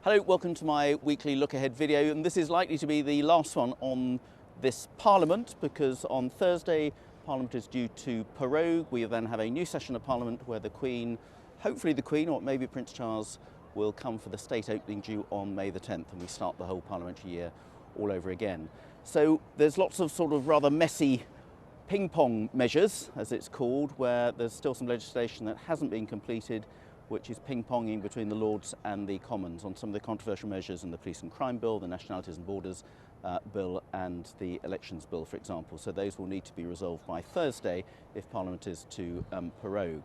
Hello, welcome to my weekly look ahead video, and this is likely to be the last one on this Parliament because on Thursday Parliament is due to prorogue. We then have a new session of Parliament where the Queen, hopefully the Queen or maybe Prince Charles, will come for the state opening due on May the 10th, and we start the whole parliamentary year all over again. So there's lots of sort of rather messy ping pong measures, as it's called, where there's still some legislation that hasn't been completed, which is ping-ponging between the Lords and the Commons on some of the controversial measures in the Police and Crime Bill, the Nationalities and Borders Bill and the Elections Bill, for example. So those will need to be resolved by Thursday if Parliament is to prorogue.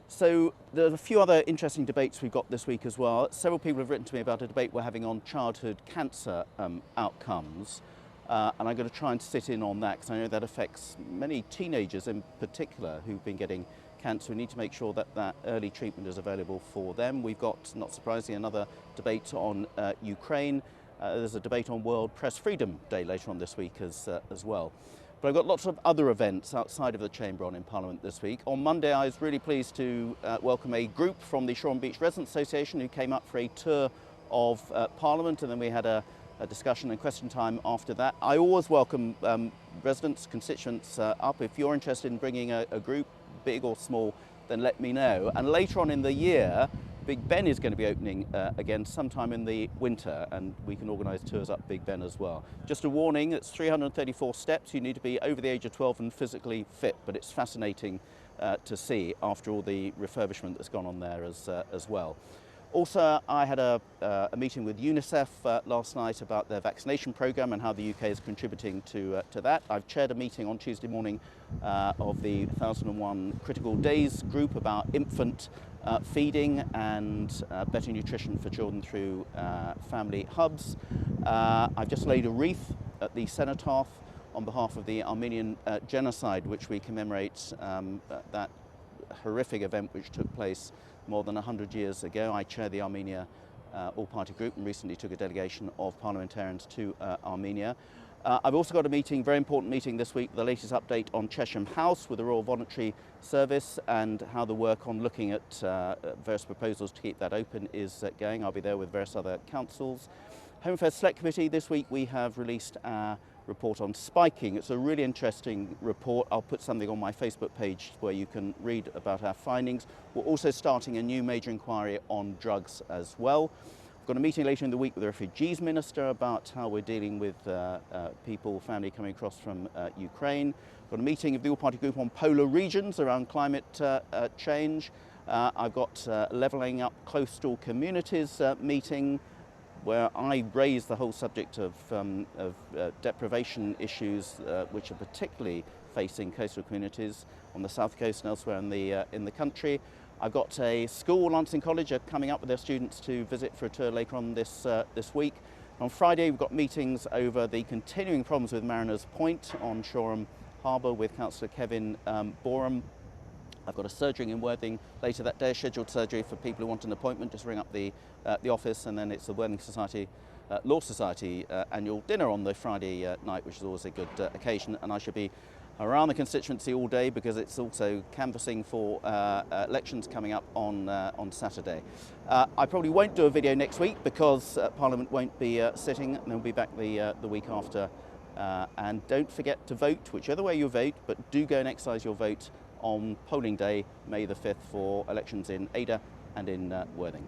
So there are a few other interesting debates we've got this week as well. Several people have written to me about a debate we're having on childhood cancer outcomes. And I'm going to try and sit in on that because I know that affects many teenagers in particular who've been getting cancer. We need to make sure that that early treatment is available for them. We've got, not surprisingly, another debate on Ukraine. There's a debate on World Press Freedom Day later on this week as well. But I've got lots of other events outside of the Chamber on in Parliament this week. On Monday I was really pleased to welcome a group from the Shoreham Beach Residents Association who came up for a tour of Parliament, and then we had a discussion and question time after that. I always welcome residents, constituents up. If you're interested in bringing a group, big or small, then let me know. And later on in the year, Big Ben is going to be opening again sometime in the winter, and we can organise tours up Big Ben as well. Just a warning, it's 334 steps. You need to be over the age of 12 and physically fit, but it's fascinating to see after all the refurbishment that's gone on there as well. Also, I had a meeting with UNICEF last night about their vaccination programme and how the UK is contributing to that. I've chaired a meeting on Tuesday morning of the 1001 Critical Days group about infant feeding and better nutrition for children through family hubs. I've just laid a wreath at the cenotaph on behalf of the Armenian genocide, which we commemorate that horrific event which took place more than 100 years ago. I chair the Armenia all-party group and recently took a delegation of parliamentarians to Armenia. I've also got a meeting, very important meeting this week, the latest update on Chesham House with the Royal Voluntary Service and how the work on looking at various proposals to keep that open is going. I'll be there with various other councils. Home Affairs Select Committee, this week we have released our report on spiking. It's a really interesting report. I'll put something on my Facebook page where you can read about our findings. We're also starting a new major inquiry on drugs as well. We've got a meeting later in the week with the Refugees Minister about how we're dealing with people, family coming across from Ukraine. We've got a meeting of the all-party group on polar regions around climate change. I've got Levelling Up Coastal Communities meeting, where I raise the whole subject of deprivation issues which are particularly facing coastal communities on the south coast and elsewhere in the country. I've got a school, Lancing College, coming up with their students to visit for a tour later on this week. On Friday we've got meetings over the continuing problems with Mariners Point on Shoreham Harbour with Councillor Kevin Boreham. I've got a surgery in Worthing later that day, a scheduled surgery for people who want an appointment. Just ring up the office, and then it's the Worthing Society, Law Society annual dinner on the Friday night, which is always a good occasion. And I should be around the constituency all day because it's also canvassing for elections coming up on Saturday. I probably won't do a video next week because Parliament won't be sitting, and they'll be back the week after. And don't forget to vote, whichever way you vote, but do go and exercise your vote on polling day, May the 5th, for elections in Ada and in Worthing.